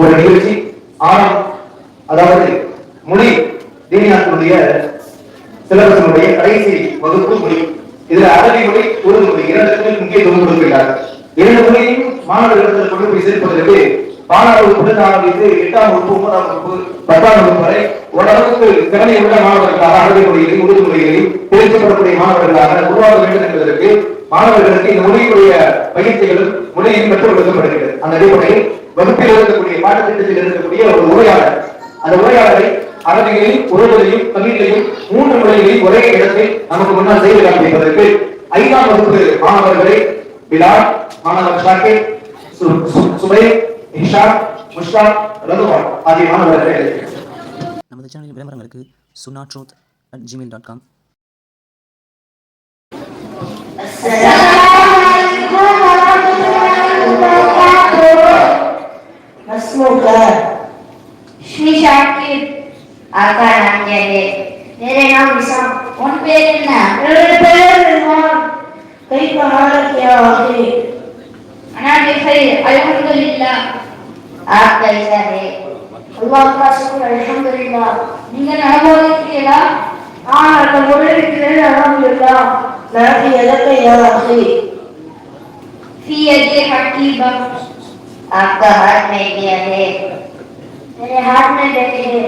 ஒரு நிகழ்ச்சி ஆரம், அதாவது மொழி தீனியாத்தினுடைய சிலபஸினுடைய கடைசி வகுப்பு மொழி. இதுல அரபி மொழி, உருது மொழி இரண்டுக்கும் முக்கியத்துவம் கொடுக்கிறார். இரண்டு மொழியையும் மாணவர்களிடத்தில் கொண்டு போய் சேர்ப்பதற்கு பாலாறு வகுப்பு, 8ஆம் வகுப்பு, 9ஆம் வகுப்பு, 10ஆம் வகுப்பு வரை ஓரளவுக்கு திறமை உள்ள மாணவர்களாக அரபி மொழியிலையும் உருது மொழியிலையும் தேர்ச்சிப்படக்கூடிய மாணவர்களாக உருவாக வேண்டும் என்பதற்கு மாணவர்களுக்கு இந்த மொழியுடைய பயிற்சிகளும் மொழியையும் கற்றுக் கொடுக்கப்படுகிறது. அந்த அடிப்படையில் வகுப்பில் இருக்கக்கூடிய பாடத்திட்டத்தில் இருக்கக்கூடிய ஒரு உரையாளர், அந்த உரையாளரை அரபியிலையும் உருதுலையும் தமிழிலையும் 3 மொழிகளையும் ஒரே இடத்தில் நமக்கு முன்னால் செய்து காண்பிப்பதற்கு 5ஆம் வகுப்பு மாணவர்களை பிலால், மாணவர் ஷாக்கிர், சுபைர், இஷாக், முஷ்டாக், ரதுவான் ஆகிய மாணவர்களை நமது சேனலின் விளம்பரங்களுக்கு sunnatroth@gmail.com. श्री शाकिर आपका नाम क्या है? मेरे नाम विशाल। उन पे कितना? मेरे पैर रिजवान। कई कहां क्या है? अना बिखैर अल्हम्दुलिल्लाह। आप कैसा है? अल्लाह का शुक्र अल्हम्दुलिल्लाह। நீங்கள் நலமாயிருக்கிறீர்களா? நான் நலமாக இருக்கிறேன் அல்ஹம்துலில்லாஹ்। நான் எதற்கு யா அخي? في यदि हकीबा। आपका हाथ में क्या है? मेरे हाथ में बैठे है।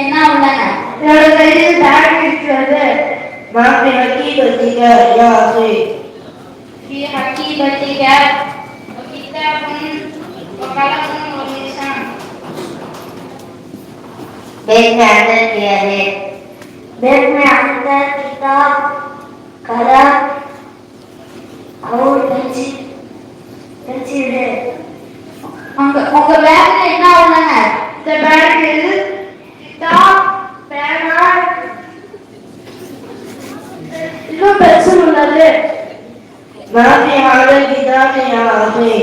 என்ன உள்ளன? என்னோட கையில் பேக் இருக்கிறது. மாப்பி ஹக்கீபத்திக யா அخي. في حكيبتك وكتاب وقلم ولسان. बैग में अंदर क्या है? बैग में अंदर किताब, कलम और पेंसिल है. உங்க பேக்ல என்ன உள்ளன? இந்த பேக்கில் கிதாப், பேனா, இன்னும் பென்சில் உள்ளது. மாஃபி ஹாதல் கிதாப் யா அخي.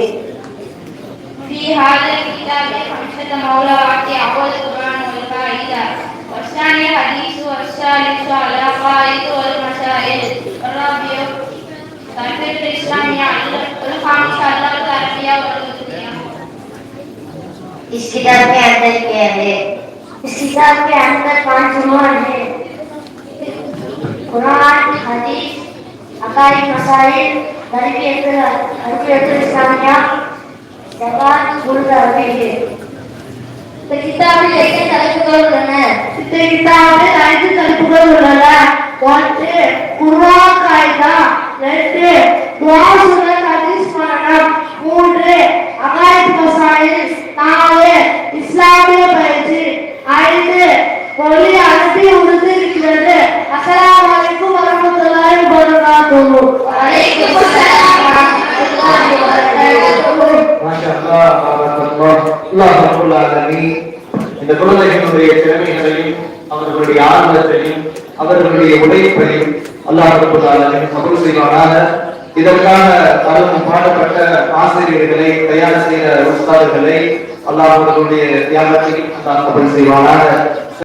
في هذا الكتاب 5 موضوعات. أول القرآن والقاعدة، والثاني حديث، والثالث العقائد والمسائل، والرابع تربية الإسلامية، والخامس التربية والدنيا. इस किताब के अंदर क्या है? इस किताब के अंदर 5 उन्वान है: कुरान, हदीस, अकाइद, मसाइल, तरबियत इस्लामिया, ज़कात, उर्दू अरबी है. இந்த கிதாபில் எத்தனை தலைப்புகள் உள்ளன? இந்த கிதாபில் 5 தலைப்புகள் உள்ளன. 1 குர்ஆன் காயிதா, 2 துஆ சூரத் ஹதீஸ் மரணம், 3 அகாயித் மசாயில், 4 இஸ்லாமிய பயிற்சி, 5 மொழி அரபி உருது இருக்கிறது. அஸ்ஸலாமு அலைக்கும் வரஹ்மத்துல்லாஹி வபரகாத்துஹு. வலைக்கும் அஸ்ஸலாம் வரஹ்மத்துல்லாஹி வபரகாத்துஹு. மாஷாஅல்லாஹ், பாரக்கல்லாஹ். அல்லாஹ் ரப்பல் ஆலமீன் இந்த குழந்தைகளுடைய திறமைகளையும் அவர்களுடைய ஆர்வத்தையும் அவர்களுடைய உழைப்பையும் அல்லாஹ் ரப்பல் ஆலமீன் கபூல் செய்வானாக. இதற்காக பலரும் பாடப்பட்ட ஆசிரியர்களை, தயார் செய்த உஸ்தாதுகளை அல்லாஹ் அவர்களுடைய தியாகத்தை அல்லாஹ் கபூல் செய்வானாக.